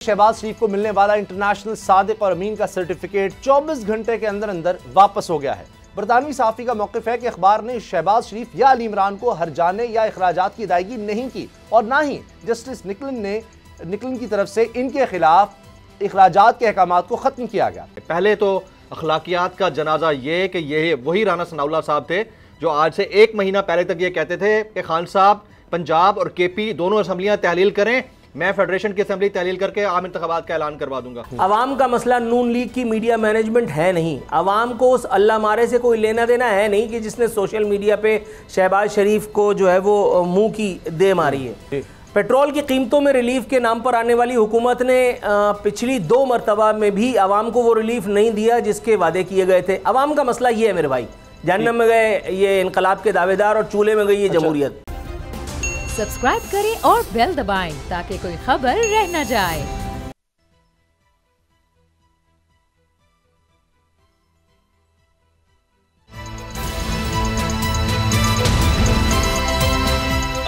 शहबाज शरीफ को मिलने वाला इंटरनेशनल सादिक और अमीन का सर्टिफिकेट 24 घंटे के अंदर अंदर वापस हो गया है। बरतानवी सहाफ़ी का मौक़िफ़ है कि अखबार ने शहबाज शरीफ या अली इमरान को हर्जाने या अखराजात की अदायगी नहीं की और ना ही जस्टिस निकलन की तरफ से इनके खिलाफ अखराजात के अहकामात को ख़त्म किया गया। पहले तो अखलाकियात का जनाजा ये कि ये वही राना सनाउल्लाह साहब थे जो आज से 1 महीना पहले तक ये कहते थे कि खान साहब पंजाब और केपी दोनों असम्बलियाँ तहलील करें, मैं फेडरेशन की असेंबली तहलील करके आम इंतखाबात का ऐलान करवा दूंगा। अवाम का मसला नून लीग की मीडिया मैनेजमेंट है नहीं। अवाम को उस अल्लाह मारे से कोई लेना देना है नहीं कि जिसने सोशल मीडिया पे शहबाज शरीफ को जो है वो मुंह की दे मारी है। पेट्रोल की कीमतों में रिलीफ के नाम पर आने वाली हुकूमत ने पिछली 2 मरतबा में भी अवाम को वो रिलीफ नहीं दिया जिसके वादे किए गए थे। अवाम का मसला ये है मेरे भाई, जहन्नम में गए ये इनकलाब के दावेदार और चूल्हे में गई ये जमहूरियत। सब्सक्राइब करें और बेल दबाएं ताकि कोई खबर रह न जाए।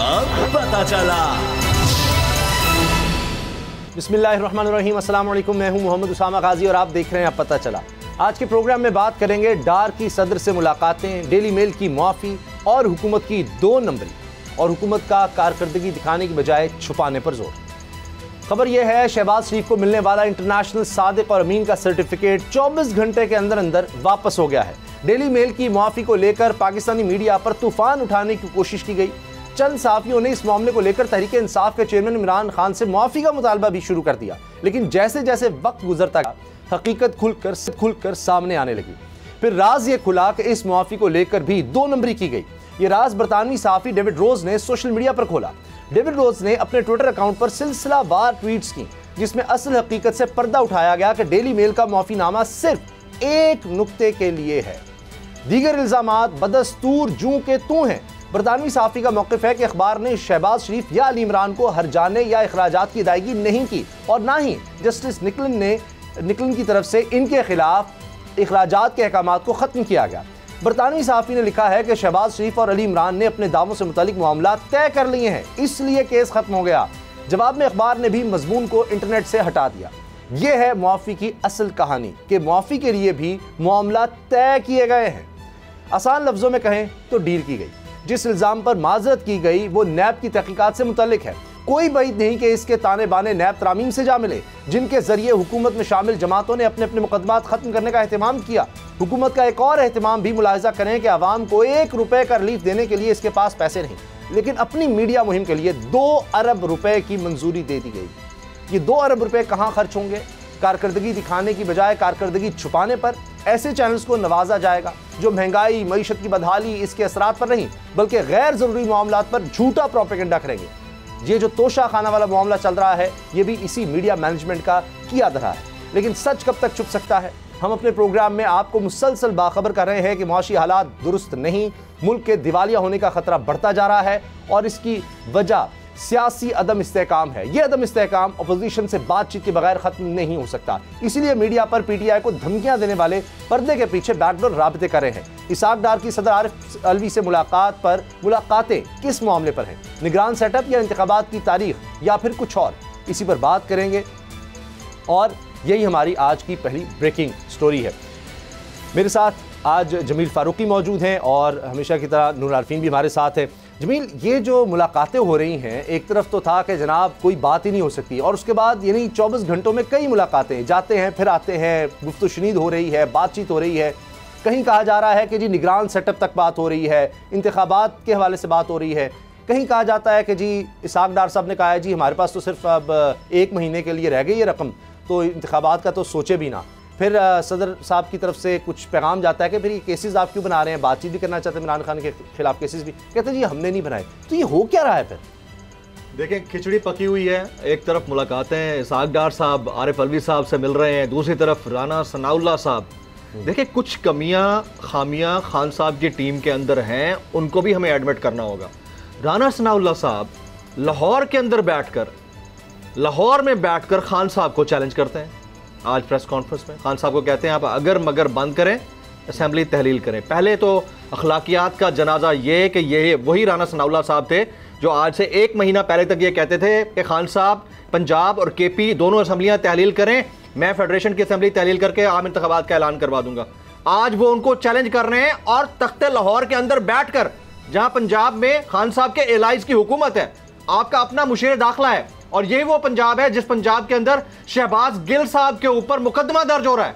अब पता चला। बिस्मिल्लाहिर्रहमानिर्रहीम, अस्सलाम वालेकुम। मैं हूं मोहम्मद उसामा गाजी और आप देख रहे हैं अब पता चला। आज के प्रोग्राम में बात करेंगे डार की सदर से मुलाकातें, डेली मेल की मुआफ़ी और हुकूमत की 2 नंबरी और हुकूमत का कारकर्दगी दिखाने की बजाय छुपाने पर जोर। खबर यह है, शहबाज शरीफ को मिलने वाला इंटरनेशनल सादिक और अमीन का सर्टिफिकेट 24 घंटे के अंदर अंदर वापस हो गया है। डेली मेल की मुआफ़ी को लेकर पाकिस्तानी मीडिया पर तूफान उठाने की कोशिश की गई। चंद सहाफ़ियों ने इस मामले को लेकर तहरीक इंसाफ के चेयरमैन इमरान खान से मुआफ़ी का मुतालबा भी शुरू कर दिया, लेकिन जैसे जैसे वक्त गुजरता गया हकीकत खुलकर सामने आने लगी। फिर राज ये खुला कि इस मुआफ़ी को लेकर भी 2 नंबरी की गई। ये राज बरतानवी सहाफ़ी डेविड रोज ने सोशल मीडिया पर खोला। डेविड रोज ने अपने ट्विटर अकाउंट पर सिलसिलावार ट्वीट्स की जिसमें असल हकीकत से पर्दा उठाया गया कि डेली मेल का मुआफ़ीनामा सिर्फ एक नुक्ते के लिए है, दीगर इल्ज़ामात बदस्तूर जूं के तूं हैं। बरतानवी सहाफ़ी का मौक़िफ़ है कि अखबार ने शहबाज शरीफ या अली इमरान को हर्जाने या अखराजात की अदायगी नहीं की और ना ही जस्टिस निकलन की तरफ से इनके खिलाफ अखराजात के अहकामात को ख़त्म किया गया। बरतानवी सहाफ़ी ने लिखा है कि शहबाज शरीफ और अली इमरान ने अपने दावों से मुतालिक मामला तय कर लिए हैं, इसलिए केस ख़त्म हो गया। जवाब में अखबार ने भी मजमून को इंटरनेट से हटा दिया। यह है मुआफ़ी की असल कहानी कि मुआफ़ी के लिए भी मामला तय किए गए हैं। आसान लफ्ज़ों में कहें तो डील की गई। जिस इल्ज़ाम पर माजरत की गई वो नैब की तहकीकात से मुतल्लिक है। कोई बात नहीं कि इसके ताने बाने नैब तरामीम से जा मिले जिनके जरिए हुकूमत में शामिल जमातों ने अपने अपने मुकदमात खत्म करने का एहतमाम किया। हुकूमत का एक और एहतमाम भी मुलाहिजा करें कि आवाम को 1 रुपए का रिलीफ देने के लिए इसके पास पैसे नहीं, लेकिन अपनी मीडिया मुहिम के लिए 2 अरब रुपए की मंजूरी दे दी गई। ये 2 अरब रुपए कहाँ खर्च होंगे? कारकर्दगी दिखाने की बजाय कारकर्दगी छुपाने पर। ऐसे चैनल्स को नवाजा जाएगा जो महंगाई, मईशत की बदहाली, इसके असरात पर नहीं बल्कि गैर ज़रूरी मामलात पर झूठा प्रोपेगेंडा करेंगे। ये जो तोशा खाना वाला मामला चल रहा है ये भी इसी मीडिया मैनेजमेंट का किया धरा है। लेकिन सच कब तक छुप सकता है? हम अपने प्रोग्राम में आपको मुसलसल बाखबर कर रहे हैं कि मुआशी हालात दुरुस्त नहीं, मुल्क के दिवालिया होने का खतरा बढ़ता जा रहा है और इसकी वजह सियासी अदम इस्तेहकाम है। यह अदम इस्तेहकाम अपोजिशन से बातचीत के बगैर खत्म नहीं हो सकता। इसीलिए मीडिया पर पीटीआई को धमकियां देने वाले पर्दे के पीछे बैकडोर राबते कर रहे हैं। इसाक डार की सदर आरिफ अलवी से मुलाकातें किस मामले पर हैं? निगरान सेटअप या इंतखाबात की तारीख या फिर कुछ और? इसी पर बात करेंगे और यही हमारी आज की पहली ब्रेकिंग स्टोरी है। मेरे साथ आज जमील फारूकी मौजूद हैं और हमेशा की तरह नूर आरफीन भी हमारे साथ है। जमील, ये जो मुलाकातें हो रही हैं, एक तरफ तो था कि जनाब कोई बात ही नहीं हो सकती और उसके बाद यानी 24 घंटों में कई मुलाकातें, जाते हैं फिर आते हैं, गुफ्तगू शुनीद हो रही है, बातचीत हो रही है। कहीं कहा जा रहा है कि जी निगरान सेटअप तक बात हो रही है, इंतखाबात के हवाले से बात हो रही है। कहीं कहा जाता है कि जी इसाक डार साहब ने कहा है जी हमारे पास तो सिर्फ अब 1 महीने के लिए रह गई ये रकम, तो इंतखाबात का तो सोचे भी ना। फिर सदर साहब की तरफ से कुछ पैगाम जाता है कि फिर ये केसेस आप क्यों बना रहे हैं, बातचीत भी करना चाहते हैं इमरान खान के खिलाफ केसेस भी, कहते हैं जी हमने नहीं बनाए। तो ये हो क्या रहा है? फिर देखें, खिचड़ी पकी हुई है। एक तरफ मुलाकातें इसाक डार साहब आरिफ अलवी साहब से मिल रहे हैं, दूसरी तरफ राना सनाउल्लाह साहब। देखिए, कुछ कमियां खामियां खान साहब की टीम के अंदर हैं, उनको भी हमें एडमिट करना होगा। राना सनाउल्लाह साहब लाहौर के अंदर लाहौर में बैठकर खान साहब को चैलेंज करते हैं। आज प्रेस कॉन्फ्रेंस में खान साहब को कहते हैं आप अगर मगर बंद करें, असेंबली तहलील करें। पहले तो अखलाकियात का जनाजा ये कि ये वही राना सनाउल्लाह साहब थे जो आज से 1 महीना पहले तक ये कहते थे कि खान साहब पंजाब और केपी दोनों असम्बलियां तहलील करें, मैं फेडरेशन की असम्बली तहलील करके आम इंतखाबात का ऐलान करवा दूंगा। आज वो उनको चैलेंज कर रहे हैं और तख्ते लाहौर के अंदर बैठकर, जहां पंजाब में खान साहब के एलाइज की हुकूमत है, आपका अपना मुशीर दाखिला है, और यही वो पंजाब है जिस पंजाब के अंदर शहबाज गिल साहब के ऊपर मुकदमा दर्ज हो रहा है।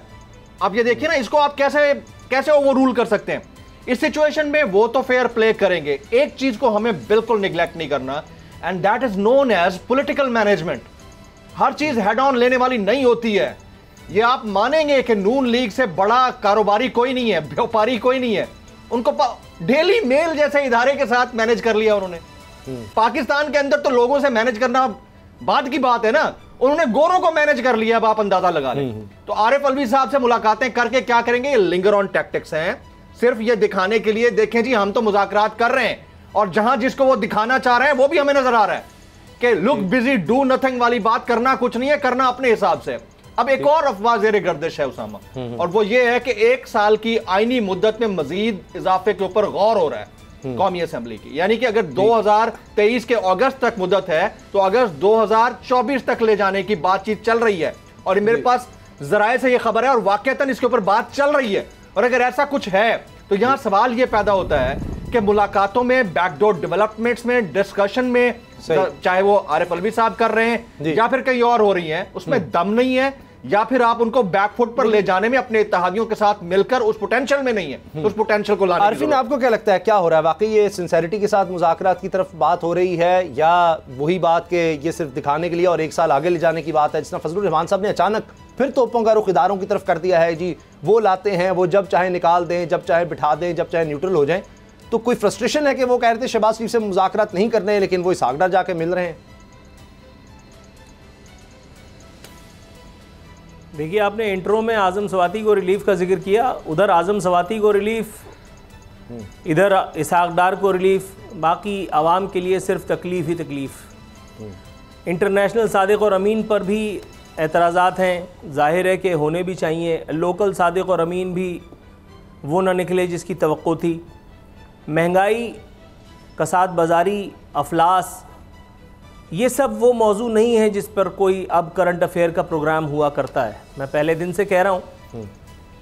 आप ये देखिए ना, इसको आप कैसे ओवर रूल कर सकते हैं। इस सिचुएशन में वो तो फेयर प्ले करेंगे। एक चीज को हमें बिल्कुल निगलेक्ट नहीं करना, and that is known as political management. हर चीज हेड ऑन लेने वाली नहीं होती है। ये आप मानेंगे कि नून लीग से बड़ा कारोबारी कोई नहीं है, व्यापारी कोई नहीं है। उनको डेली मेल जैसे इदारे के साथ मैनेज कर लिया उन्होंने। पाकिस्तान के अंदर तो लोगों से मैनेज करना बाद की बात है ना, उन्होंने गोरों को मैनेज कर लिया। अब आप अंदाजा लगा लें। तो आरिफ अलवी साहब से मुलाकातें करके क्या करेंगे? ये लिंगर ऑन टैक्टिक्स हैं, सिर्फ ये दिखाने के लिए, देखें जी हम तो मुज़ाकरात कर रहे हैं, और जहां जिसको वो दिखाना चाह रहे हैं वो भी हमें नजर आ रहा है कि लुक बिजी डू नथिंग वाली बात करना कुछ नहीं है, करना अपने हिसाब से। अब एक और अफवाह ज़ेरे गर्दिश है उसामा, और वो ये है कि 1 साल की आईनी मुद्दत में मजीद इजाफे के ऊपर गौर हो रहा है कौमी असेंबली की। यानी कि अगर 2023 के अगस्त तक मुद्दत है तो अगस्त 2024 तक ले जाने की बातचीत चल रही है, और मेरे पास जराए से ये खबर है और वाकईतन इसके ऊपर बात चल रही है। और अगर ऐसा कुछ है तो यहां सवाल ये पैदा होता है कि मुलाकातों में, बैकडोर डेवलपमेंट्स में, डिस्कशन में, चाहे वो आरिफ अलवी साहब कर रहे हैं या फिर कहीं और हो रही हैं, उसमें दम नहीं है, या फिर आप उनको बैकफुट पर ले जाने में अपने इत्तेहादियों के साथ मिलकर उस पोटेंशियल में नहीं है, तो उस पोटेंशियल को लाने। आरफीन, आपको क्या लगता है क्या हो रहा है? वाकई ये सिंसेरिटी के साथ मुज़ाकरात की तरफ बात हो रही है, या वही बात कि ये सिर्फ दिखाने के लिए और 1 साल आगे ले जाने की बात है, जिसना फजलुर रहमान साहब ने अचानक फिर तोपों का रुख इदारों की तरफ कर दिया है जी, वो लाते हैं, वो जब चाहे निकाल दें, जब चाहे बिठा दें, जब चाहे न्यूट्रल हो जाएं। तो कोई फ्रस्ट्रेशन है कि वो कह रहे थे शहबाज शरीफ से मुज़ाकरात नहीं करने, लेकिन वो इसहाक डार जाके मिल रहे हैं? देखिए, आपने इंट्रो में आज़म सवाती को रिलीफ का जिक्र किया। उधर आज़म सवाती को रिलीफ, इधर इसहाक डार को रिलीफ, बाकी आवाम के लिए सिर्फ तकलीफ ही तकलीफ। इंटरनेशनल सादिक और अमीन पर भी एतराज़ात हैं, जाहिर है कि होने भी चाहिए। लोकल सादिक और अमीन भी वो ना निकले जिसकी तवक्को थी। महंगाई, कसाद बाज़ारी, अफलास, ये सब वो मौजू नहीं है जिस पर कोई अब करंट अफेयर का प्रोग्राम हुआ करता है। मैं पहले दिन से कह रहा हूँ,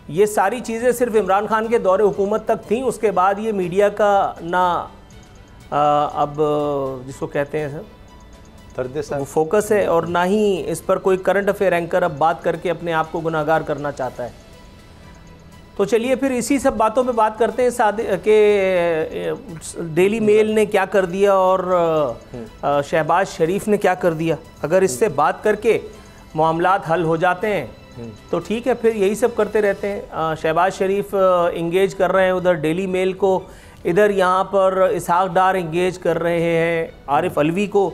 ये सारी चीज़ें सिर्फ इमरान खान के दौरे हुकूमत तक थीं। उसके बाद ये मीडिया का ना अब जिसको कहते हैं सर वो फोकस है, और ना ही इस पर कोई करंट अफेयर एंकर अब बात करके अपने आप को गुनाहगार करना चाहता है। तो चलिए फिर इसी सब बातों पे बात करते हैं कि डेली मेल ने क्या कर दिया और शहबाज शरीफ ने क्या कर दिया। अगर इससे बात करके मामलात हल हो जाते हैं तो ठीक है, फिर यही सब करते रहते हैं। शहबाज शरीफ इंगेज कर रहे हैं उधर डेली मेल को, इधर यहाँ पर इसहाक डार इंगेज कर रहे हैं आरिफ अलवी को।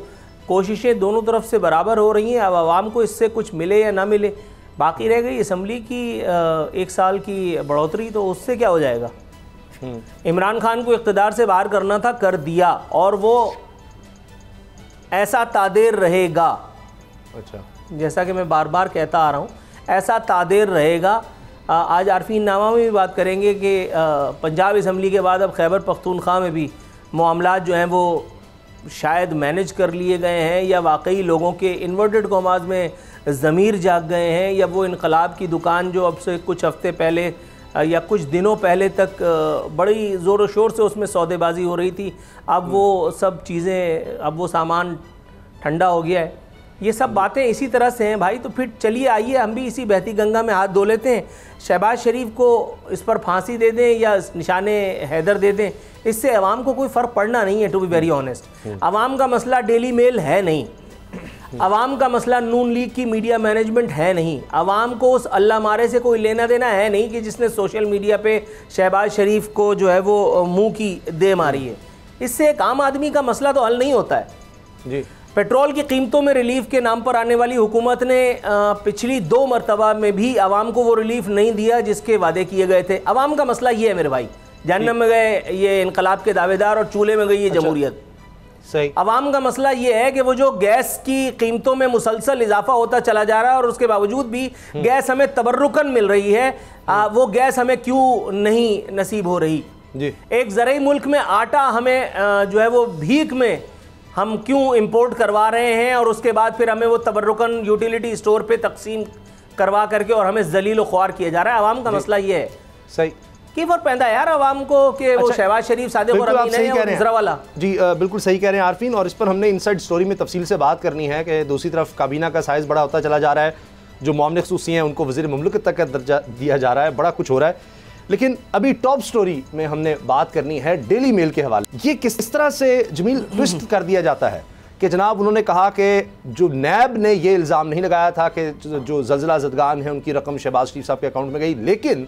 कोशिशें दोनों तरफ से बराबर हो रही हैं। अब आवाम को इससे कुछ मिले या ना मिले, बाकी रह गई असम्बली की 1 साल की बढ़ोतरी, तो उससे क्या हो जाएगा। इमरान खान को इक़्तिदार से बाहर करना था, कर दिया, और वो ऐसा तादेर रहेगा। अच्छा, जैसा कि मैं बार बार कहता आ रहा हूँ, ऐसा तादेर रहेगा। आज आरफीन नामा में भी बात करेंगे कि पंजाब असम्बली के बाद अब खैबर पख्तूनख्वा में भी मामलात जो हैं वो शायद मैनेज कर लिए गए हैं, या वाकई लोगों के इन्वर्टेड कॉमाज में ज़मीर जाग गए हैं, या वो इनकलाब की दुकान जो अब से कुछ हफ्ते पहले या कुछ दिनों पहले तक बड़ी ज़ोर शोर से उसमें सौदेबाजी हो रही थी, अब वो सब चीज़ें, अब वो सामान ठंडा हो गया है। ये सब बातें इसी तरह से हैं भाई। तो फिर चलिए आइए हम भी इसी बहती गंगा में हाथ धो लेते हैं। शहबाज शरीफ को इस पर फांसी दे दें या निशाने हैदर दे दें, इससे अवाम को कोई फ़र्क पड़ना नहीं है। टू बी वेरी ऑनेस्ट, अवाम का मसला डेली मेल है नहीं, अवाम का मसला नून लीग की मीडिया मैनेजमेंट है नहीं, अवाम को उस अल्लाह मारे से कोई लेना देना है नहीं कि जिसने सोशल मीडिया पे शहबाज शरीफ को जो है वो मुंह की दे मारी है। इससे एक आम आदमी का मसला तो हल नहीं होता है जी। पेट्रोल की कीमतों में रिलीफ के नाम पर आने वाली हुकूमत ने पिछली 2 मरतबा में भी आवाम को वो रिलीफ नहीं दिया जिसके वादे किए गए थे। अवाम का मसला ये है मेरे भाई, जहन्नम में गए ये इनकलाब के दावेदार और चूल्हे में गई ये जमहूरियत। सही। अवाम का मसला ये है कि वो जो गैस की कीमतों में मुसलसल इजाफा होता चला जा रहा है और उसके बावजूद भी गैस हमें तबर्रुकन मिल रही है, वो गैस हमें क्यों नहीं नसीब हो रही जी। एक ज़रई मुल्क में आटा हमें जो है वो भीख में हम क्यों इंपोर्ट करवा रहे हैं और उसके बाद फिर हमें वो तबर्रुकन यूटिलिटी स्टोर पे तकसीम करवा करके और हमें जलील ख्वार किया जा रहा है। आवाम का मसला ये है सही की फर्क पैदा यार आवाम को कि वो शहबाज शरीफ, सादिक और अमीन है और इजरा वाला। जी बिल्कुल सही कह रहे हैं आरफीन, और इस पर हमने इनसाइड स्टोरी में तफसील से बात करनी है कि दूसरी तरफ काबीना का साइज़ बड़ा होता चला जा रहा है, जो मामले ख़ुसूसी हैं उनको वज़ीर मुमलिकत तक का दर्जा दिया जा रहा है, बड़ा कुछ हो रहा है। लेकिन अभी टॉप स्टोरी में हमने बात करनी है डेली मेल के हवाले। ये किस तरह से जमील ट्विस्ट कर दिया जाता है कि जनाब उन्होंने कहा कि जो नैब ने ये इल्ज़ाम नहीं लगाया था कि जो ज़लज़ला ज़दगान है उनकी रकम शहबाज शरीफ साहब के अकाउंट में गई, लेकिन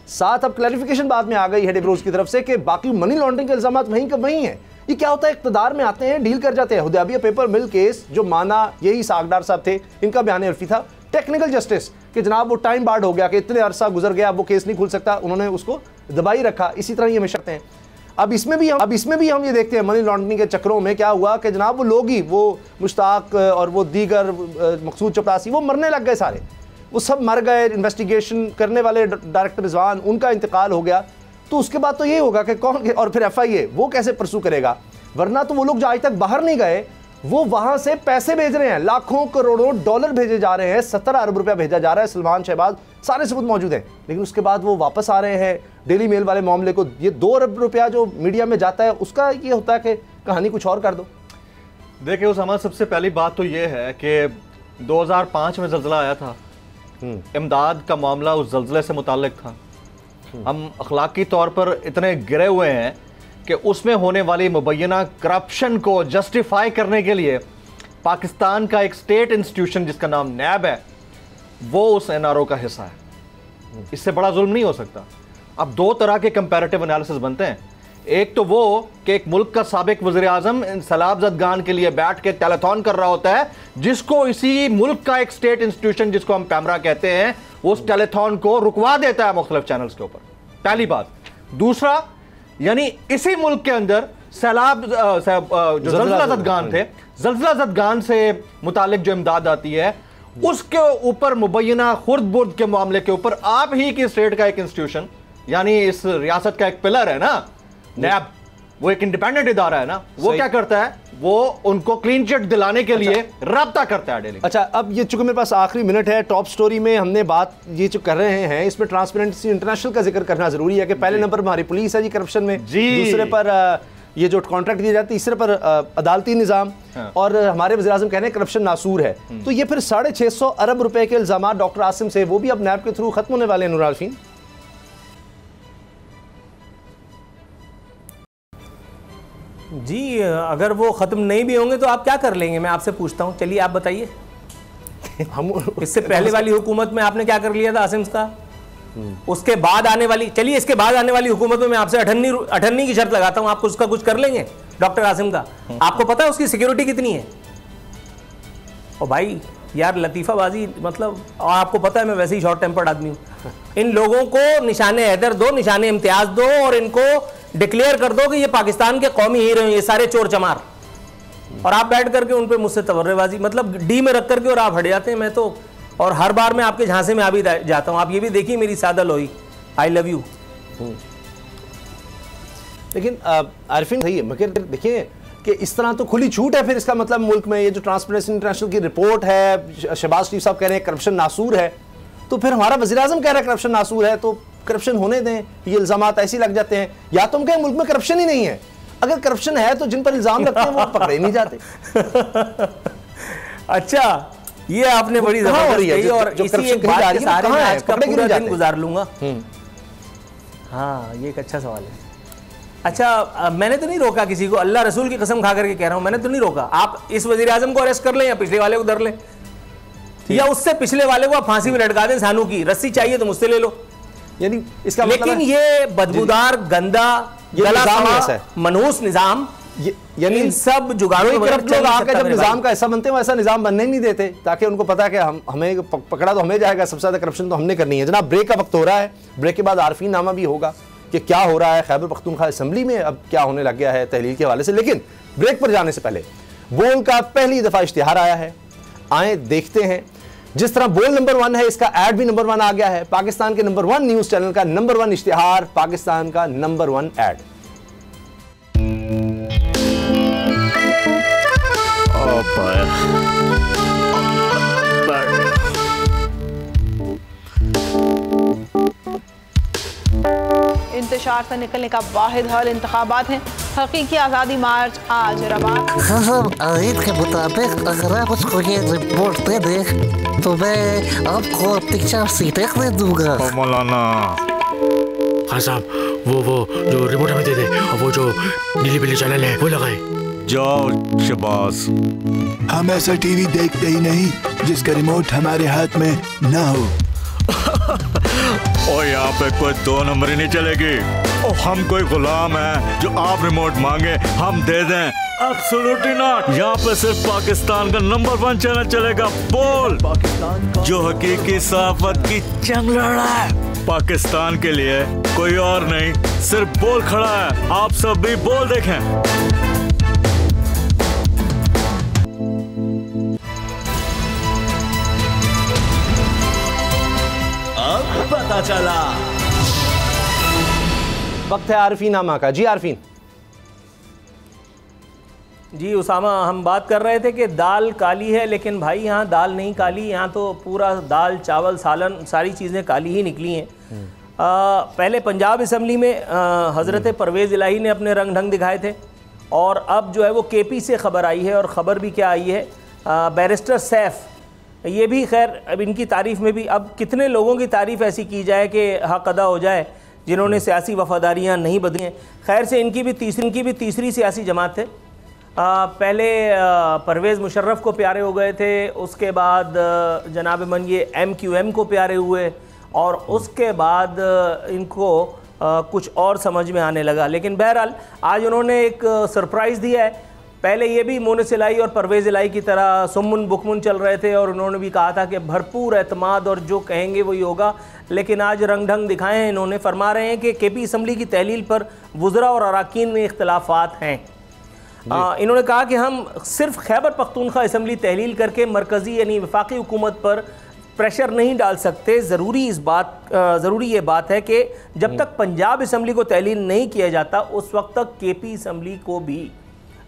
साथ अब क्लैरिफिकेशन बाद में आ गई है डेब्रोज की तरफ से कि बाकी मनी लॉन्ड्रिंग के इल्ज़ाम वहीं का वहीं हैं। ये क्या होता है, इक़्तिदार में आते हैं, डील कर जाते हैं। हुदैबिया पेपर मिल केस जो माना यही इसाक डार साहब थे, इनका बयान अर्फी था टेक्निकल जस्टिस कि जनाब वो टाइम बार्ड हो गया कि इतने अरसा गुजर गया, वो केस नहीं खुल सकता, उन्होंने उसको दबाई रखा। इसी तरह ये हमेशा हैं। अब इसमें भी हम ये देखते हैं मनी लॉन्ड्रिंग के चक्रों में क्या हुआ कि जनाब वो लोग ही, वो मुश्ताक और वो दीगर मकसूद चपरासी, वो मरने लग गए सारे, वो सब मर गए। इन्वेस्टिगेशन करने वाले डायरेक्टर रिजवान, उनका इंतकाल हो गया। तो उसके बाद तो ये होगा कि कौन, और फिर FIA वो कैसे परसू करेगा, वरना तो वो लोग जो आज तक बाहर नहीं गए वो वहां से पैसे भेज रहे हैं, लाखों करोड़ों डॉलर भेजे जा रहे हैं, 17 अरब रुपया भेजा जा रहा है। सलमान, शहबाज, सारे सबूत मौजूद हैं, लेकिन उसके बाद वो वापस आ रहे हैं। डेली मेल वाले मामले को, ये 2 अरब रुपया जो मीडिया में जाता है उसका ये होता है कि कहानी कुछ और कर दो। देखिए उसामा, सबसे पहली बात तो ये है कि 2005 में ज़ल्ज़ला आया था, इमदाद का मामला उस ज़ल्ज़ले से मुताल्लिक था। हम अखलाकी तौर पर इतने गिरे हुए हैं कि उसमें होने वाली मुबैना करप्शन को जस्टिफाई करने के लिए पाकिस्तान का एक स्टेट इंस्टीट्यूशन जिसका नाम नैब है, वो उस NRO का हिस्सा है। इससे बड़ा जुल्म नहीं हो सकता। अब 2 तरह के कंपैरेटिव एनालिसिस बनते हैं। एक तो वो कि एक मुल्क का साबिक वज़ीर आज़म सैलाब ज़दगान के लिए बैठ के टेलीथॉन कर रहा होता है, जिसको इसी मुल्क का एक स्टेट इंस्टीट्यूशन जिसको हम पैमरा कहते हैं, उस टेलीथॉन को रुकवा देता है मुख्तलिफ चैनल्स के ऊपर। पहली बात। दूसरा, यानी इसी मुल्क के अंदर सैलाब जो ज़ल्ज़ला ज़दगान थे, ज़ल्ज़ला ज़दगान से मुतालिक जो इमदाद आती है, उसके ऊपर मुबैना खुर्द बुर्द के मामले के ऊपर आप ही की स्टेट का एक इंस्टीट्यूशन, यानी इस रियासत का एक पिलर है ना नैब, वो एक इंडिपेंडेंट इदारा है ना, वो क्या करता है, वो उनको क्लीन चिट दिलाने के लिए राब्ता करता है डेली। अच्छा, अब ये चूंकि मेरे पास आखिरी मिनट है, टॉप स्टोरी में हमने बात ये जो कर रहे हैं इसमें ट्रांसपेरेंसी इंटरनेशनल का जिक्र करना जरूरी है कि पहले नंबर पर हमारी पुलिस है जी करप्शन में, दूसरे पर ये जो कॉन्ट्रैक्ट दिए जाते हैं, तीसरे पर अदालती निज़ाम, और हमारे वज़ीर आज़म कह रहे हैं करप्शन नासूर है। तो ये फिर 650 अरब रुपए के इल्ज़ाम डॉक्टर आसिम से, वो भी अब नैब के थ्रू खत्म होने वाले हैं। नूर आलफीन जी, अगर वो ख़त्म नहीं भी होंगे तो आप क्या कर लेंगे, मैं आपसे पूछता हूँ। चलिए आप बताइए। हम इससे पहले वाली हुकूमत में आपने क्या कर लिया था आसिम का? उसके बाद आने वाली, चलिए इसके बाद आने वाली हुकूमत में मैं आपसे 98 की शर्त लगाता हूँ, आप उसका कुछ कर लेंगे डॉक्टर आसिम का? आपको पता है उसकी सिक्योरिटी कितनी है? और भाई यार लतीफ़ाबाजी, मतलब, और आपको पता है मैं वैसे ही शॉर्ट टेम्पर्ड आदमी हूँ। इन लोगों को निशाने हैदर दो, निशाने इम्तियाज दो, और इनको डिक्लेयर कर दो कि ये पाकिस्तान के कौमी हीरो हैं, ये सारे चोर चमार, और आप बैठ करके उन पे मुझसे तवर्रेबाजी, मतलब डी में रख करके, और आप हट जाते हैं। मैं तो, और हर बार मैं आपके झांसे में आ भी जाता हूँ। आप ये भी देखिए मेरी सादा लोही, आई लव यू। लेकिन आरिफिन सही है, मगर देखिए कि इस तरह तो खुली छूट है, फिर इसका मतलब मुल्क में ये जो ट्रांसपेरेंसी इंटरनेशनल की रिपोर्ट है, शहबाज शरीफ साहब कह रहे हैं करप्शन नासूर है, तो फिर हमारा वज़ीर आज़म कह रहा है करप्शन नासूर है, तो करप्शन होने दें। ये इल्ज़ामात ऐसे लग जाते हैं, या तो हम कहें मुल्क में करप्शन ही नहीं है, अगर करप्शन है तो जिन पर इल्ज़ाम लगते हैं वो पकड़े नहीं जाते। अच्छा, ये आपने बड़ी जबरदस्त कही, और इसी एक बात के सहारे मैं आज का पूरा दिन गुजार लूंगा। हाँ, ये एक अच्छा सवाल है। अच्छा, मैंने तो नहीं रोका किसी को, अल्लाह रसूल की कसम खा करके कह रहा हूँ, मैंने तो नहीं रोका। आप इस वज़ीर आज़म को अरेस्ट कर लें या पिछले वाले को धर लें, या उससे पिछले वाले को आप फांसी में लटका दें, सानू की रस्सी चाहिए तो मुझसे ले लो, यानी इसका लेकिन ये बदबूदार, गंदा, मनहूस निज़ाम, यानी इन सब जुगाड़ों लोग आके जब निज़ाम का ऐसा बनते हैं, वैसा निज़ाम बनने ही नहीं देते, ताकि उनको पता है कि हमें पकड़ा तो हमें जाएगा, सबसे ज़्यादा करप्शन तो हमने करनी है। जनाब, ब्रेक का वक्त हो रहा है, ब्रेक के बाद आरफीन नामा भी होगा कि क्या हो रहा है खैबर पख्तूनख्वा असेंबली में, अब क्या होने लग गया है तहलील के हवाले से। लेकिन ब्रेक पर जाने से पहले बोल का पहली दफ़ा इश्तिहार आया है, आए देखते हैं। जिस तरह बोल नंबर 1 है, इसका ऐड भी नंबर 1 आ गया है। पाकिस्तान के नंबर 1 न्यूज़ चैनल का नंबर 1 इश्तिहार, पाकिस्तान का नंबर 1 ऐड। अब आया। इंतशार से निकलने का वाहिद हल इंतखाबात हैं। हकीकी आज़ादी मार्च आज रवा। खबर आयद के मुताबिक अगर आप उसको ये रिपोर्ट दे दे तो मैं आपको अपनी 4 सीटें दे दूंगा। मौलाना खान साहब वो जो रिमोट हमें दे दे और वो जो नीली पीली चैनल है वो लगाए। जाओ शबाज। हम ऐसा टीवी देखते ही नहीं जिसका रिमोट हमारे हाथ में ना हो। और यहाँ पे कोई 2 नंबरी नहीं चलेगी। और हम कोई गुलाम है जो आप रिमोट मांगे हम दे दें? Absolutely not. यहाँ पे सिर्फ पाकिस्तान का नंबर 1 चैनल चलेगा, बोल, जो हकीकी सहाफत की जंग लड़ रहा है। पाकिस्तान के लिए कोई और नहीं, सिर्फ बोल खड़ा है। आप सब भी बोल देखें। पता चला। वक्त है आरफीन नामा का। जी आरफीन। जी उसामा, हम बात कर रहे थे कि दाल काली है, लेकिन भाई यहाँ दाल नहीं काली, यहाँ तो पूरा दाल चावल सालन सारी चीज़ें काली ही निकली हैं। पहले पंजाब असम्बली में हज़रत परवेज़ इलाही ने अपने रंग ढंग दिखाए थे, और अब जो है वो केपी से ख़बर आई है, और ख़बर भी क्या आई है, बैरिस्टर सैफ, ये भी खैर अब इनकी तारीफ़ में भी अब कितने लोगों की तारीफ़ ऐसी की जाए कि हक़ अदा हो जाए जिन्होंने सियासी वफ़ादारियाँ नहीं बदली हैं। खैर से इनकी भी तीसरी सियासी जमात थे। पहले परवेज़ मुशर्रफ को प्यारे हो गए थे, उसके बाद जनाब मन ये MQM को प्यारे हुए, और उसके बाद इनको कुछ और समझ में आने लगा। लेकिन बहरहाल आज उन्होंने एक सरप्राइज़ दिया है। पहले ये भी मोनिस इलाही और परवेज़ इलाही की तरह सुम्मुन बुकमुन चल रहे थे, और उन्होंने भी कहा था कि भरपूर एतमाद और जो कहेंगे वही होगा। लेकिन आज रंग ढंग दिखाए हैं इन्होंने। फरमा रहे हैं कि केपी असम्बली की तहलील पर वुज़रा और अराकीन में इख्तलाफात हैं। इन्होंने कहा कि हम सिर्फ खैबर पख्तूनख्वा असम्बली तहलील करके मरकज़ी यानी वफाकी हुकूमत पर प्रेशर नहीं डाल सकते। ज़रूरी ये बात है कि जब तक पंजाब असम्बली को तहलील नहीं किया जाता उस वक्त तक केपी असम्बली को भी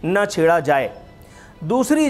न छेड़ा जाए। दूसरी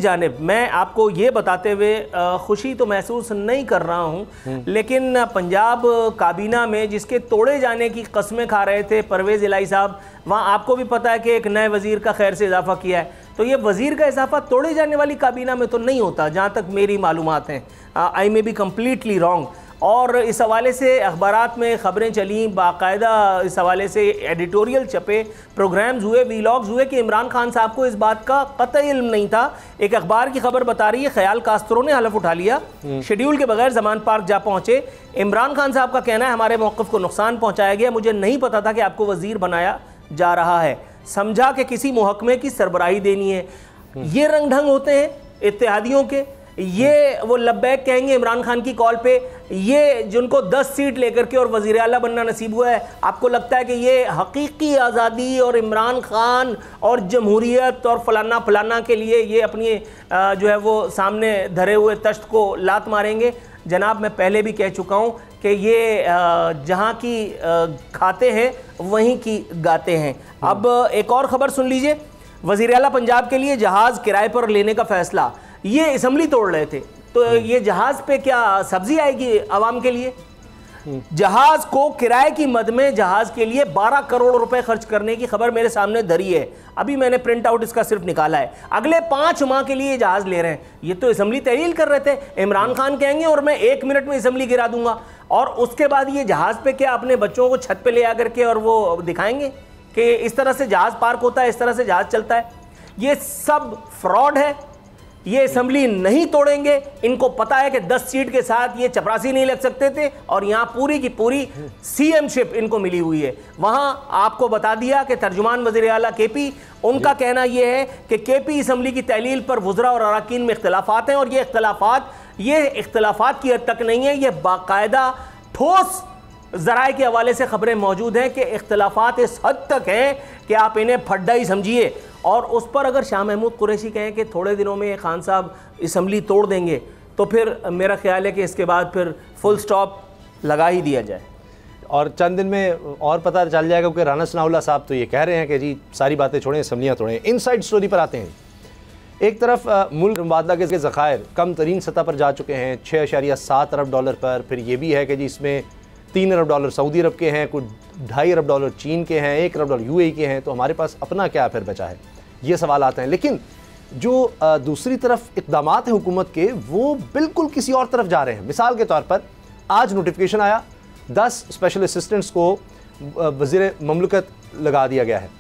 जानिब मैं आपको ये बताते हुए खुशी तो महसूस नहीं कर रहा हूँ, लेकिन पंजाब काबीना में जिसके तोड़े जाने की कस्में खा रहे थे परवेज़ इलाही साहब, वहाँ आपको भी पता है कि एक नए वज़ीर का खैर से इजाफा किया है। तो ये वज़ीर का इजाफा तोड़े जाने वाली काबीना में तो नहीं होता, जहाँ तक मेरी मालूमात हैं। आई मे बी कम्प्लीटली रॉन्ग। और इस हवाले से अखबारात में ख़बरें चली, बाकायदा इस हवाले से एडिटोरियल छपे, प्रोग्राम्स हुए, वीलॉग्स हुए कि इमरान खान साहब को इस बात का कतई इल्म नहीं था। एक अखबार की खबर बता रही है ख्याल कास्तरों ने हलफ उठा लिया, शेड्यूल के बगैर जमान पार्क जा पहुँचे। इमरान खान साहब का कहना है हमारे मौक़िफ़ को नुकसान पहुँचाया गया, मुझे नहीं पता था कि आपको वज़ीर बनाया जा रहा है, समझा कि किसी महकमे की सरबराही देनी है। ये रंग ढंग होते हैं इत्तेहादियों के। ये वो लब्बैक कहेंगे इमरान खान की कॉल पे, ये जिनको 10 सीट लेकर के और वज़ीर आला बनना नसीब हुआ है। आपको लगता है कि ये हकीकी आज़ादी और इमरान खान और जमहूरियत और फलाना फलाना के लिए ये अपनी जो है वो सामने धरे हुए तश्त को लात मारेंगे? जनाब, मैं पहले भी कह चुका हूँ कि ये जहाँ की खाते हैं वहीं की गाते हैं। अब एक और ख़बर सुन लीजिए। वज़ीर आला पंजाब के लिए जहाज़ किराए पर लेने का फ़ैसला, ये असम्बली तोड़ रहे थे, तो ये जहाज़ पे क्या सब्जी आएगी आवाम के लिए? जहाज़ को किराए की मद में जहाज़ के लिए 12 करोड़ रुपए खर्च करने की खबर मेरे सामने धरी है। अभी मैंने प्रिंट आउट इसका सिर्फ निकाला है। अगले 5 माह के लिए जहाज़ ले रहे हैं। ये तो असम्बली तहलील कर रहे थे। इमरान खान कहेंगे और मैं 1 मिनट में असम्बली गिरा दूंगा, और उसके बाद ये जहाज़ पे क्या अपने बच्चों को छत पे ले आकर के और वो दिखाएंगे कि इस तरह से जहाज़ पार्क होता है, इस तरह से जहाज़ चलता है। ये सब फ्रॉड है। ये असम्बली नहीं तोड़ेंगे। इनको पता है कि 10 सीट के साथ ये चपरासी नहीं लग सकते थे, और यहाँ पूरी की पूरी CM-शिप इनको मिली हुई है। वहाँ आपको बता दिया कि तर्जुमान वज़ीर आला केपी, उनका कहना यह है कि केपी असम्बली की तहलील पर वुज़रा और अराकीन में इख्तलाफात हैं, और ये इख्तलाफात की हद तक नहीं है, ये बाकायदा ठोस ज़राए के हवाले से ख़बरें मौजूद हैं कि इख्तलाफात इस हद तक हैं कि आप इन्हें फड्डा ही समझिए। और उस पर अगर शाह महमूद कुरैशी कहें कि थोड़े दिनों में खान साहब असम्बली तोड़ देंगे, तो फिर मेरा ख्याल है कि इसके बाद फिर फुल स्टॉप लगा ही दिया जाए, और चंद दिन में और पता चल जाएगा। क्योंकि राना सनाउल्लाह साहब तो ये कह रहे हैं कि जी सारी बातें छोड़ें, असम्बलियाँ तोड़ें। इनसाइड स्टोरी पर आते हैं। एक तरफ मुल्क मुबादला के ज़खायर कम तरीन सतह पर जा चुके हैं, 6.7 अरब डॉलर पर। फिर ये भी है कि जी इसमें 3 अरब डॉलर सऊदी अरब के हैं, कुछ 2.5 अरब डॉलर चीन के हैं, 1 अरब डॉलर UAE के हैं। तो हमारे पास अपना क्या फिर बचा है, ये सवाल आते हैं। लेकिन जो दूसरी तरफ इक़दामात हैं हुकूमत के, वो बिल्कुल किसी और तरफ जा रहे हैं। मिसाल के तौर पर आज नोटिफिकेशन आया, 10 स्पेशल असिस्टेंट्स को वज़ीर ममलकत लगा दिया गया है।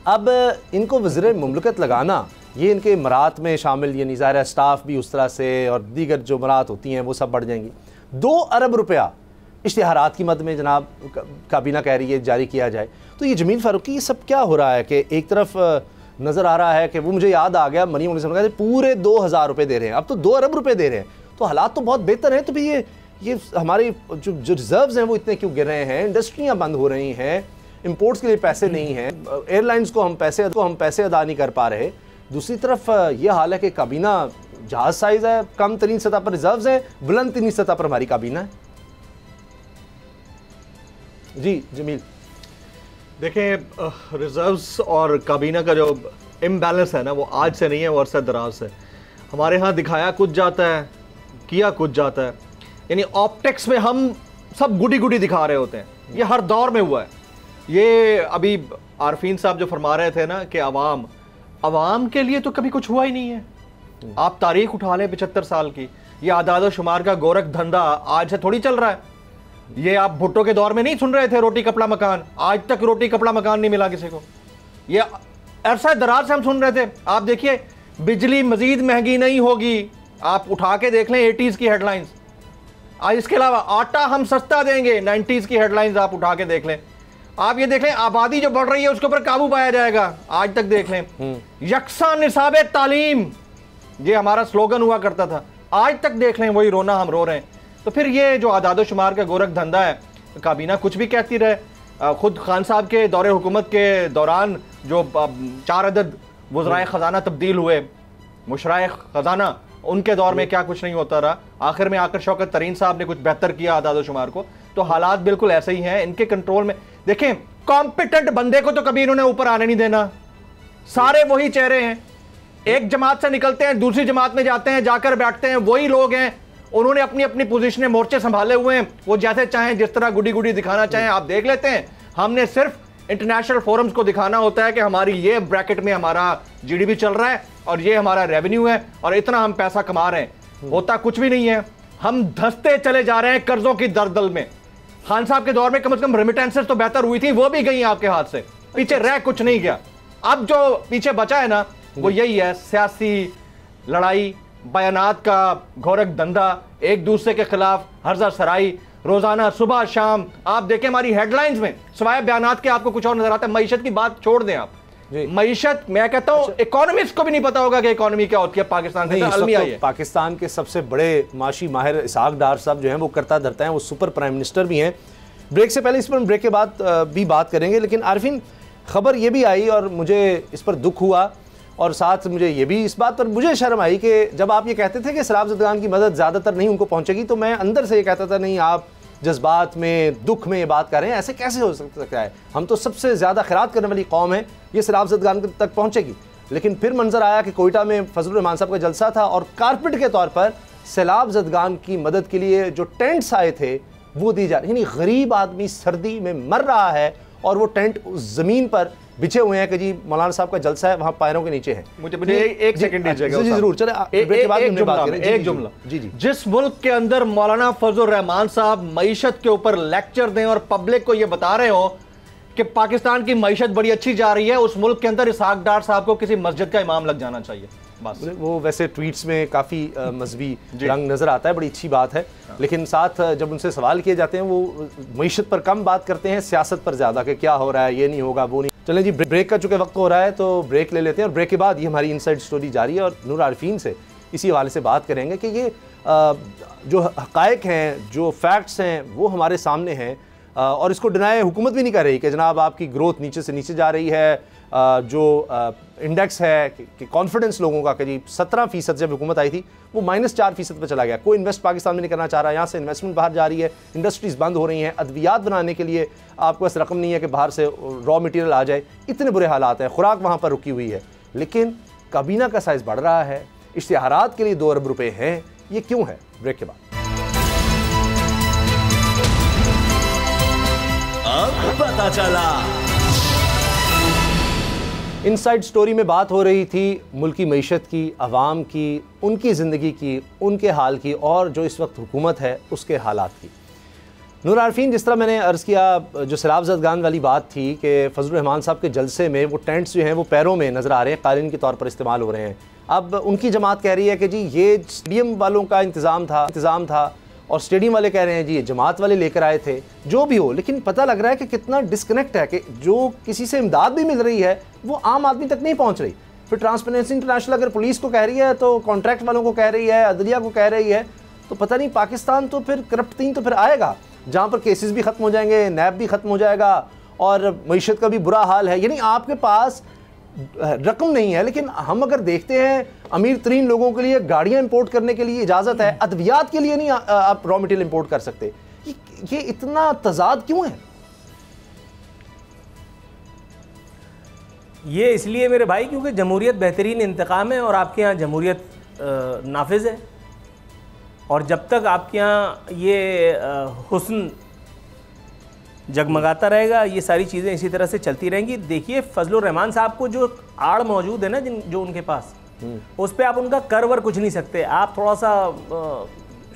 अब इनको वज़ीर ममलकत लगाना ये इनके मरात में शामिल, यानी ज़ाहिर स्टाफ भी उस तरह से और दीगर जो मरात होती हैं वो सब बढ़ जाएंगी। 2 अरब रुपया इश्तिहारात की मद में जनाब काबीना कह रही है जारी किया जाए। तो ये जमील फ़ारूकी ये सब क्या हो रहा है कि एक तरफ नज़र आ रहा है कि वो मुझे याद आ गया मनी मुनिसिपल पूरे 2000 रुपये दे रहे हैं, अब तो 2 अरब रुपये दे रहे हैं। तो हालात तो बहुत बेहतर हैं। तो भी ये हमारे जो रिजर्व्स हैं वो इतने क्यों गिर रहे हैं, इंडस्ट्रियाँ बंद हो रही हैं, इंपोर्ट्स के लिए पैसे नहीं हैं, एयरलाइंस को हम पैसे अदा नहीं कर पा रहे। दूसरी तरफ ये हाल है कि काबीना जहाज साइज है, कम तरीन सतह पर रिजर्व्स हैं, बुलंद तरीन सतह पर हमारी काबीना है। जी जमील, देखें रिजर्व्स और काबीना का जो इम्बैलेंस है ना, वो आज से नहीं है, वो अरसा दराज से। हमारे यहाँ दिखाया कुछ जाता है, किया कुछ जाता है, यानी ऑप्टिक्स में हम सब गुडी गुडी दिखा रहे होते हैं। ये हर दौर में हुआ है। ये अभी आरफीन साहब जो फरमा रहे थे ना कि अवाम के लिए तो कभी कुछ हुआ ही नहीं है। आप तारीख उठा लें 75 साल की, ये आदाद व शुमार का गोरख धंधा आज से थोड़ी चल रहा है। ये आप भुट्टो के दौर में नहीं सुन रहे थे रोटी कपड़ा मकान, आज तक रोटी कपड़ा मकान नहीं मिला किसी को। ये अरसा दराज से हम सुन रहे थे। आप देखिए बिजली मजीद महंगी नहीं होगी, आप उठा के देख लें 80s की हेडलाइंस। आज इसके अलावा आटा हम सस्ता देंगे, 90s की हेडलाइंस आप उठा के देख लें। आप ये देख लें आबादी जो बढ़ रही है उसके ऊपर काबू पाया जाएगा, आज तक देख लें। यकसा निसाबे तालीम, ये हमारा स्लोगन हुआ करता था, आज तक देख लें वही रोना हम रो रहे हैं। तो फिर ये जो आदाद शुमार का गोरख धंधा है, काबीना कुछ भी कहती रहे। खुद खान साहब के दौरे हुकूमत के दौरान जो 4 अदद वज़राए ख़जाना तब्दील हुए, मुशराए ख़जाना, उनके दौर में क्या कुछ नहीं होता रहा। आखिर में आकर शौकत तरीन साहब ने कुछ बेहतर किया आदाद शुमार को। तो हालात बिल्कुल ऐसे ही हैं, इनके कंट्रोल में। देखें कॉम्पिटेंट बंदे को तो कभी इन्होंने ऊपर आने नहीं देना, सारे वही चेहरे हैं। एक जमात से निकलते हैं, दूसरी जमात में जाते हैं, जाकर बैठते हैं, वही लोग हैं। उन्होंने अपनी अपनी पोजीशनें मोर्चे संभाले हुए हैं, वो जैसे चाहें जिस तरह गुडी गुडी दिखाना चाहें आप देख लेते हैं। हमने सिर्फ इंटरनेशनल फोरम्स को दिखाना होता है कि हमारी ये ब्रैकेट में हमारा GDP चल रहा है और ये हमारा रेवेन्यू है और इतना हम पैसा कमा रहे हैं। होता कुछ भी नहीं है, हम धंसते चले जा रहे हैं कर्जों की दलदल में। खान साहब के दौर में कम से कम रेमिटेंसेस तो बेहतर हुई थी, वो भी गई आपके हाथ से, पीछे रह कुछ नहीं गया। अब जो पीछे बचा है ना, वो यही है सियासी लड़ाई, बयानात का घोरक धंधा, एक दूसरे के खिलाफ हर्जा सराई, रोजाना सुबह शाम। आप देखें हमारी हेडलाइंस में सिवाय बयानात के आपको कुछ और नजर आता है। मईशत की बात छोड़ दें आप, मईशत मैं कहता हूं इकोनॉमिस्ट को भी नहीं पता होगा कि इकोनॉमी क्या होती है पाकिस्तान के। पाकिस्तान के सबसे बड़े माशी माहिर इसहाक डार साहब जो हैं वो करता धरता है, वो सुपर प्राइम मिनिस्टर भी हैं। ब्रेक से पहले इस पर ब्रेक के बाद भी बात करेंगे। लेकिन आरफिन, खबर ये भी आई और मुझे इस पर दुख हुआ और साथ मुझे ये भी इस बात पर मुझे शर्म आई कि जब आप ये कहते थे कि सैलाब ज़दगान की मदद ज़्यादातर नहीं उनको पहुंचेगी, तो मैं अंदर से ये कहता था नहीं, आप जज्बात में दुख में ये बात कर रहे हैं, ऐसे कैसे हो सकता है, हम तो सबसे ज़्यादा खैरात करने वाली कौम है, ये सैलाब ज़दगान तक पहुँचेगी। लेकिन फिर मंजर आया कि कोयटा में फजलुर रहमान साहब का जलसा था और कारपेट के तौर पर सैलाब ज़दगान की मदद के लिए जो टेंट्स आए थे वो दी जा रही। यानी गरीब आदमी सर्दी में मर रहा है और वो टेंट उस ज़मीन पर बिछे हुए हैं कि जी मौलाना साहब का जलसा है, वहां पैरों के नीचे है। मुझे एक सेकंड दीजिएगा। जी जरूर, चले एक जुमला। जी जिस मुल्क के अंदर मौलाना फजलुर रहमान साहब मईशत के ऊपर लेक्चर दें और पब्लिक को ये बता रहे हो कि पाकिस्तान की मईशत बड़ी अच्छी जा रही है, उस मुल्क के अंदर इसहाक डार साहब को किसी मस्जिद का इमाम लग जाना चाहिए बस। वो वैसे ट्वीट्स में काफ़ी मजहबी रंग नज़र आता है, बड़ी अच्छी बात है। लेकिन साथ जब उनसे सवाल किए जाते हैं वो मईशत पर कम बात करते हैं, सियासत पर ज़्यादा कि क्या हो रहा है, ये नहीं होगा, वो नहीं। चलें जी, ब्रेक का चूँकि वक्त हो रहा है तो ब्रेक ले लेते हैं और ब्रेक के बाद ये हमारी इनसाइड स्टोरी जारी है और नूर आरफीन से इसी हवाले से बात करेंगे कि ये जो हक़ाइक़ हैं, जो फैक्ट्स हैं वो हमारे सामने हैं और इसको डिनाई हुकूमत भी नहीं कर रही कि जनाब आपकी ग्रोथ नीचे से नीचे जा रही है। जो इंडेक्स है कि कॉन्फिडेंस लोगों का कि जी 17% जब हुकूमत आई थी वो -4% पर चला गया। कोई इन्वेस्ट पाकिस्तान में नहीं करना चाह रहा, यहाँ से इन्वेस्टमेंट बाहर जा रही है, इंडस्ट्रीज़ बंद हो रही हैं, अद्वियात बनाने के लिए आपके पास रकम नहीं है कि बाहर से रॉ मटेरियल आ जाए। इतने बुरे हालात हैं, खुराक वहाँ पर रुकी हुई है। लेकिन काबीना का साइज बढ़ रहा है, इश्तिहारात के लिए 2 अरब रुपए हैं, ये क्यों है? ब्रेक के बाद अब पता चला। इनसाइड स्टोरी में बात हो रही थी मुल्क की मईशत की, अवाम की, उनकी ज़िंदगी की, उनके हाल की और जो इस वक्त हुकूमत है उसके हालात की। नूर आरफीन, जिस तरह मैंने अर्ज़ किया, जो सैलाब ज़दगान वाली बात थी कि फजलुर रहमान साहब के जलसे में वो टेंट्स जो हैं वो पैरों में नज़र आ रहे हैं, कालीन के तौर पर इस्तेमाल हो रहे हैं। अब उनकी जमात कह रही है कि जी ये स्टेडियम वालों का इंतज़ाम था और स्टेडियम वाले कह रहे हैं जी ये जमात वाले लेकर आए थे। जो भी हो, लेकिन पता लग रहा है कि कितना डिस्कनेक्ट है कि जो किसी से इमदाद भी मिल रही है वो आम आदमी तक नहीं पहुंच रही। फिर ट्रांसपेरेंसी इंटरनेशनल अगर पुलिस को कह रही है तो कॉन्ट्रैक्ट वालों को कह रही है, अदलिया को कह रही है, तो पता नहीं पाकिस्तान तो फिर करप्ट तीन तो फिर आएगा जहाँ पर केसेस भी ख़त्म हो जाएंगे, नैब भी ख़त्म हो जाएगा और मईशत का भी बुरा हाल है। यानी आपके पास रकम नहीं है, लेकिन हम अगर देखते हैं अमीर तरीन लोगों के लिए गाड़ियां इंपोर्ट करने के लिए इजाज़त है, अद्वियात के लिए नहीं आप रॉ मटेरियल इंपोर्ट कर सकते। ये इतना तजाद क्यों है? ये इसलिए मेरे भाई क्योंकि जमहूरियत बेहतरीन इंतकाम है और आपके यहाँ जमहूरियत नाफिज है, और जब तक आपके यहाँ ये हुस्न जगमगाता रहेगा, ये सारी चीज़ें इसी तरह से चलती रहेंगी। देखिए फजलुर रहमान साहब को जो आड़ मौजूद है ना जो उनके पास, उस पर आप उनका कर वर कुछ नहीं सकते। आप थोड़ा सा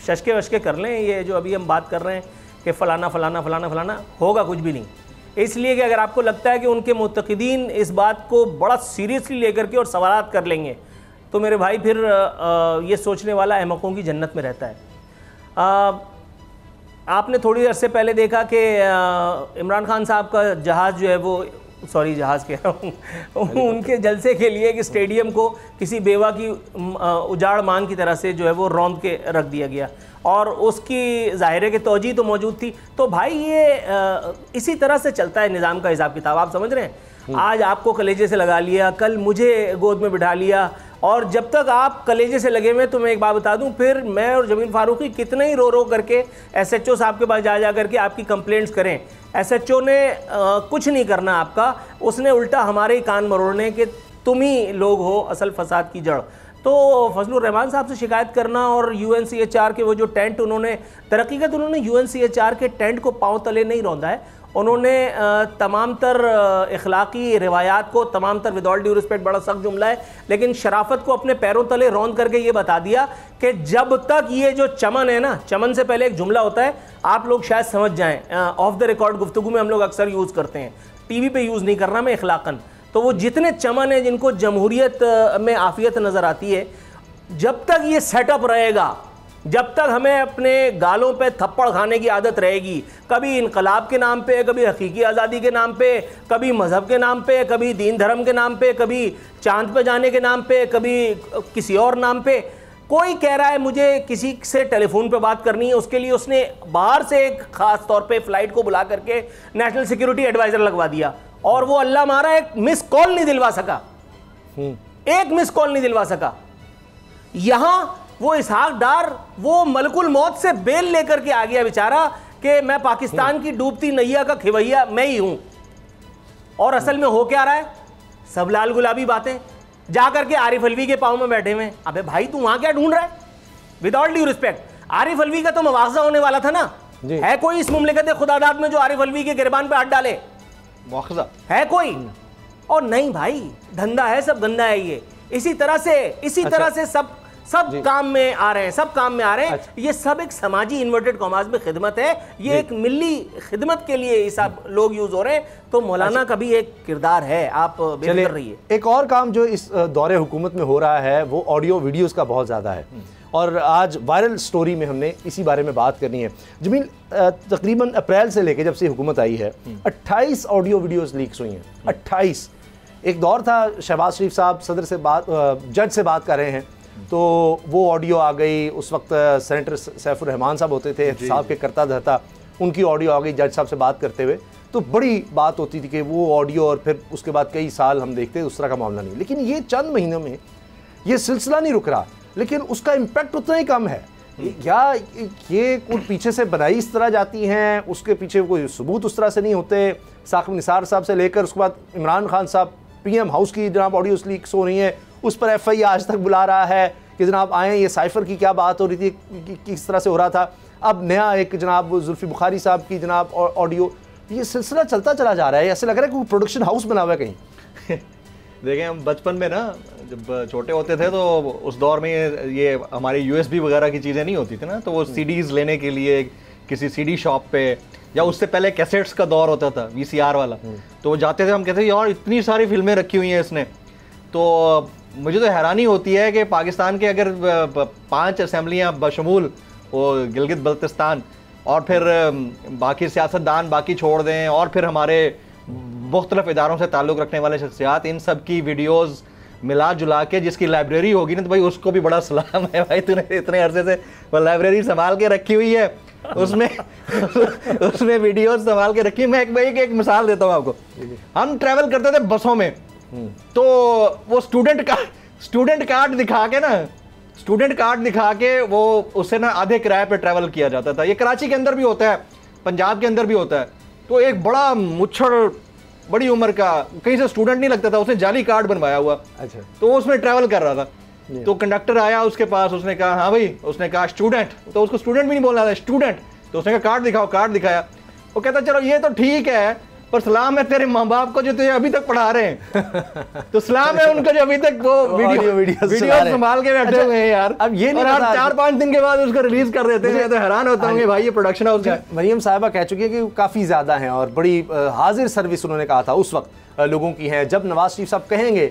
शशके वशके कर लें, ये जो अभी हम बात कर रहे हैं कि फ़लाना फ़लाना फ़लाना फ़लाना, होगा कुछ भी नहीं। इसलिए कि अगर आपको लगता है कि उनके मुतक़िदीन इस बात को बड़ा सीरियसली लेकर के और सवालात कर लेंगे, तो मेरे भाई फिर ये सोचने वाला अहमकों की जन्नत में रहता है। आपने थोड़ी अरसे पहले देखा कि इमरान खान साहब का जहाज़ जो है वो, सॉरी जहाज़ कह रहा हूँ, उनके जलसे के लिए कि स्टेडियम को किसी बेवा की उजाड़ मांग की तरह से जो है वो रौंद के रख दिया गया, और उसकी ज़ाहिर है कि तौजी तो मौजूद थी। तो भाई ये इसी तरह से चलता है निज़ाम का हिसाब किताब, आप समझ रहे हैं। आज आपको कलेजे से लगा लिया, कल मुझे गोद में बिठा लिया, और जब तक आप कलेजे से लगे हुए, तो मैं एक बात बता दूं, फिर मैं और जमील फारूकी कितने ही रो रो करके SHO साहब के पास जा करके आपकी कंप्लेंट्स करें। SHO ने कुछ नहीं करना आपका, उसने उल्टा हमारे ही कान मरोड़ने के तुम ही लोग हो असल फसाद की जड़। तो फजलुर रहमान साहब से शिकायत करना और UNCHR के वो जो टेंट उन्होंने तरक्कीकत, उन्होंने UNCHR के टेंट को पाँव तले नहीं रौंदा है, उन्होंने तमाम तर इखलाकी रिवायात को, तमाम तर विद ऑल ड्यू रिस्पेक्ट बड़ा सख्त जुमला है, लेकिन शराफत को अपने पैरों तले रौंद करके ये बता दिया कि जब तक ये जो चमन है ना, चमन से पहले एक जुमला होता है, आप लोग शायद समझ जाएं, ऑफ द रिकॉर्ड गुफ्तगू में हम लोग अक्सर यूज़ करते हैं, TV पे यूज़ नहीं करना मैं इखलाकन। तो वो जितने चमन है जिनको जमहूरियत में आफियत नज़र आती है, जब तक ये सेटअप रहेगा, जब तक हमें अपने गालों पे थप्पड़ खाने की आदत रहेगी, कभी इनकलाब के नाम पे, कभी हकीकी आज़ादी के नाम पे, कभी मज़हब के नाम पे, कभी दीन धर्म के नाम पे, कभी चांद पे जाने के नाम पे, कभी किसी और नाम पे, कोई कह रहा है मुझे किसी से टेलीफोन पे बात करनी है, उसके लिए उसने बाहर से एक ख़ास तौर पे फ़्लाइट को बुला करके नेशनल सिक्योरिटी एडवाइज़र लगवा दिया, और वो अल्लाह मारा एक मिस कॉल नहीं दिलवा सका, एक मिस कॉल नहीं दिलवा सका। यहाँ वो इसहाक डार वो मलकुल मौत से बेल लेकर के आ गया बेचारा कि मैं पाकिस्तान की डूबती नैया का खिवैया मैं ही हूं, और असल में हो क्या रहा है, सब लाल गुलाबी बातें। जाकर के आरिफ अलवी के पाँव में बैठे हुए। अबे भाई तू वहां क्या ढूंढ रहा है? With all due respect, Arif Alvi का तो मुआवजा होने वाला था ना, है कोई इस मुमलिकत खुदादाद में जो आरिफ अलवी के गिरबान पे हाथ डाले? मुआवजा है कोई? और नहीं भाई, धंधा है, सब गंदा है ये। इसी तरह से सब काम में आ रहे हैं, सब काम में आ रहे हैं। ये सब एक समाजी इन्वर्टेड कॉमास में खिदमत है, ये एक मिली खिदमत के लिए ये सब लोग यूज हो रहे हैं। तो मौलाना का भी एक किरदार है, आप बेहतर रहिए। एक और काम जो इस दौरे हुकूमत में हो रहा है वो ऑडियो वीडियोस का बहुत ज़्यादा है, और आज वायरल स्टोरी में हमने इसी बारे में बात करनी है। जमील, तकरीबन अप्रैल से लेकर जब से हुकूमत आई है 28 ऑडियो वीडियोस लीक्स हुई हैं, 28। एक दौर था शहबाज शरीफ साहब सदर से जज से बात कर रहे हैं, तो वो ऑडियो आ गई। उस वक्त सेनेटर सैफुर रहमान साहब होते थे साहब के करता धरता, उनकी ऑडियो आ गई जज साहब से बात करते हुए। तो बड़ी बात होती थी कि वो ऑडियो, और फिर उसके बाद कई साल हम देखते उस तरह का मामला नहीं। लेकिन ये चंद महीनों में ये सिलसिला नहीं रुक रहा, लेकिन उसका इम्पैक्ट उतना ही कम है। या ये कुछ पीछे से बनाई इस तरह जाती हैं, उसके पीछे कोई सबूत उस तरह से नहीं होते। साकिब निसार साहब से लेकर उसके बाद इमरान खान साहब PM हाउस की जनाब ऑडियो लीक्स हो रही हैं, उस पर FI आज तक बुला रहा है कि जनाब आए, ये साइफर की क्या बात हो रही थी, किस तरह से हो रहा था। अब नया एक जनाब जुल्फी बुखारी साहब की जनाब ऑडियो, ये सिलसिला चलता चला जा रहा है। ऐसे लग रहा है कि प्रोडक्शन हाउस बना हुआ है कहीं। देखें, हम बचपन में ना जब छोटे होते थे तो उस दौर में ये हमारी USB वगैरह की चीज़ें नहीं होती थी ना, तो वो CDs लेने के लिए किसी CD शॉप पे, या उससे पहले कैसेट्स का दौर होता था VCR वाला, तो वो जाते थे, हम कहते थे यार इतनी सारी फिल्में रखी हुई हैं इसने। तो मुझे तो हैरानी होती है कि पाकिस्तान के अगर 5 असेंबलियाँ बशमूल वो गिलगित बल्तिस्तान और फिर बाकी सियासतदान बाकी छोड़ दें, और फिर हमारे मुख्तलिफ इदारों से ताल्लुक़ रखने वाले शख्सियात, इन सब की वीडियोज़ मिला जुला के जिसकी लाइब्रेरी होगी ना, तो भाई उसको भी बड़ा सलाम है भाई, तूने इतने अरसे से वो लाइब्रेरी संभाल के रखी हुई है, उसमें वीडियोज़ संभाल के रखी। मैं एक मिसाल देता हूँ आपको। हम ट्रैवल करते थे बसों में, तो वो स्टूडेंट कार्ड दिखा के वो उससे ना आधे किराए पे ट्रैवल किया जाता था। ये कराची के अंदर भी होता है, पंजाब के अंदर भी होता है। तो एक बड़ा मुच्छर बड़ी उम्र का, कहीं से स्टूडेंट नहीं लगता था, उसने जाली कार्ड बनवाया हुआ। अच्छा। तो वो उसमें ट्रैवल कर रहा था। तो कंडक्टर आया उसके पास, उसने कहा हाँ भाई, उसने कहा स्टूडेंट, तो उसको स्टूडेंट भी नहीं बोलना था, स्टूडेंट। तो उसने कहा कार्ड दिखाओ, कार्ड दिखाया। वो कहता चलो ये तो ठीक है, पर सलाम है तेरे माँ बाप को जो तुझे अभी तक पढ़ा रहे हैं। तो सलाम है उनको जो अभी तक वो वीडियो संभाल के बैठे हुए हैं यार। अब ये नहीं, 4-5 दिन के बाद उसको रिलीज कर देते हैं। तो हैरान होता हूँ भाई, ये प्रोडक्शन हाउस है। मरियम साहिबा कह चुकी है कि काफ़ी ज़्यादा हैं और बड़ी हाजिर सर्विस उन्होंने कहा था उस वक्त लोगों की हैं। जब नवाज शरीफ साहब कहेंगे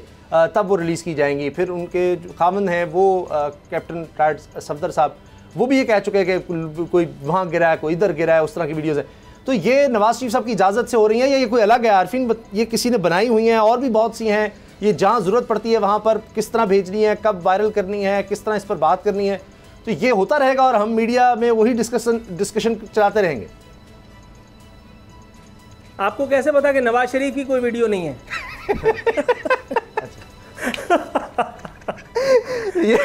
तब वो रिलीज़ की जाएंगी। फिर उनके जो खामन हैं वो कैप्टन टायर्ड सफदर साहब, वो भी ये कह चुके हैं कि कोई वहाँ गिरा है, कोई इधर गिरा है, उस तरह की वीडियोज़ है। तो ये नवाज शरीफ साहब की इजाज़त से हो रही हैं या ये कोई अलग है आरफीन? ये किसी ने बनाई हुई हैं और भी बहुत सी हैं। ये जहाँ ज़रूरत पड़ती है वहाँ पर किस तरह भेजनी है, कब वायरल करनी है, किस तरह इस पर बात करनी है, तो ये होता रहेगा और हम मीडिया में वही डिस्कशन चलाते रहेंगे। आपको कैसे पता कि नवाज शरीफ की कोई वीडियो नहीं है? ये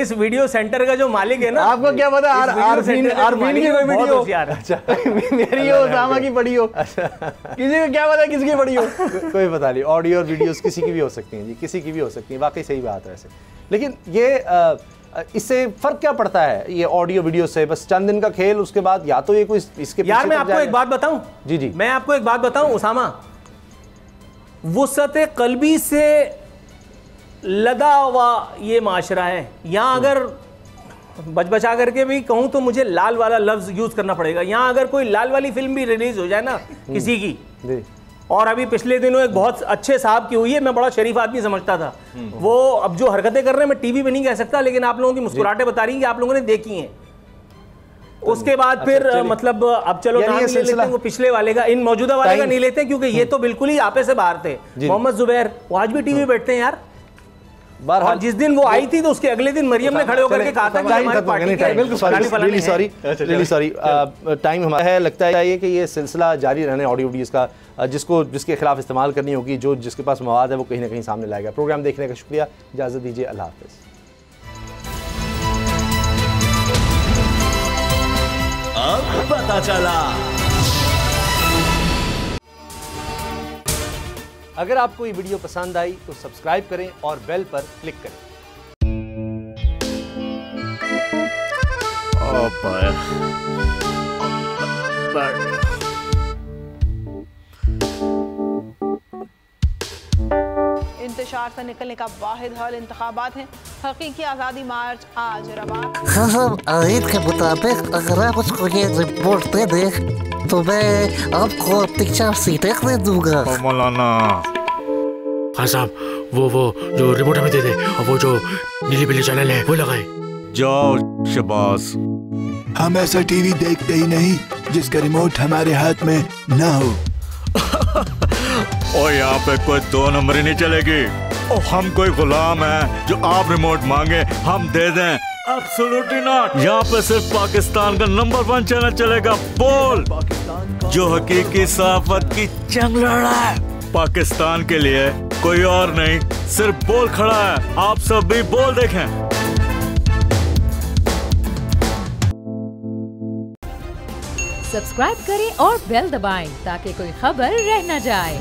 इस वीडियो सेंटर का जो मालिक है ना, आपको क्या पता आरफीन की कोई वीडियो मेरी हो, उसामा की पड़ी हो, किसी को क्या पता किसकी पड़ी हो? कोई पता नहीं। ऑडियो और वीडियोस किसी की भी हो सकती हैं जी, किसी की भी हो सकती हैं। वाकई सही बात है वैसे। लेकिन ये इससे फर्क क्या पड़ता है ये ऑडियो वीडियो से? बस चंद दिन का खेल, उसके बाद या तो ये कोई इसके यार मैं आपको एक बात बताऊं, जी मैं आपको एक बात बताऊं उसामा, वुसअत क़ल्बी से लदा हुआ ये माशरा है। यहाँ अगर बचा करके भी कहूँ तो मुझे लाल वाला लफ्ज़ यूज़ करना पड़ेगा। यहाँ अगर कोई लाल वाली फिल्म भी रिलीज़ हो जाए ना किसी की, और अभी पिछले दिनों एक बहुत अच्छे साहब की हुई है, मैं बड़ा शरीफ आदमी समझता था वो, अब जो हरकतें कर रहे हैं मैं टीवी पे नहीं कह सकता, लेकिन आप लोगों की मुस्कुराहटें बता रही हैं कि आप लोगों ने देखी हैं। उसके बाद फिर मतलब अब चलो नाम ले लेते हैं वो पिछले वाले का, इन मौजूदा वाले का नहीं लेते हैं क्योंकि ये तो बिल्कुल ही आपे से बाहर थे। मोहम्मद जुबैर, वो आज भी टीवी बैठते हैं यार। और जिस दिन वो आई थी तो उसके अगले दिन मरियम ने खड़े होकर के कहा था कि हमारी पार्टी के रियली सॉरी टाइम हमारा है। लगता है कि ये सिलसिला जारी रहने ऑडियो वीडियोस का, जिसके खिलाफ इस्तेमाल करनी होगी, जो जिसके पास मवाद है वो कहीं ना कहीं सामने लाएगा। प्रोग्राम देखने का शुक्रिया, इजाज़त दीजिए, अल्लाह हाफ़िज़। अब पता चला। अगर आपको ये वीडियो पसंद आई तो सब्सक्राइब करें और बेल पर क्लिक करें। इंतशार से निकलने का वाहिद हल इंतखाबात हैं। हकीकी आज़ादी मार्च आज रवा। हाँ साहब, आयत के मुताबिक अगर आप उसको ये रिपोर्ट दे दें तो मैं आपको अपनी 4 सीटें दे दूंगा। मौलाना हाँ साहब, वो जो रिमोट हमें दे दे, और वो जो नीली पीली चैनल है वो लगाए। जाओ शबास। हम ऐसा टीवी देखते ही नहीं जिसका रिमोट हमारे हाथ में ना हो। और यहाँ पे कोई 2 नंबरी नहीं चलेगी। और हम कोई गुलाम है जो आप रिमोट मांगे हम दे दें? Absolutely not. यहाँ पे सिर्फ पाकिस्तान का नंबर 1 चैनल चलेगा, बोल, जो हकीकी सहाफत की जंग लड़ रहा है पाकिस्तान के लिए, कोई और नहीं, सिर्फ बोल खड़ा है। आप सब भी बोल देखें। सब्सक्राइब करें और बेल दबाएं ताकि कोई खबर रह न जाए।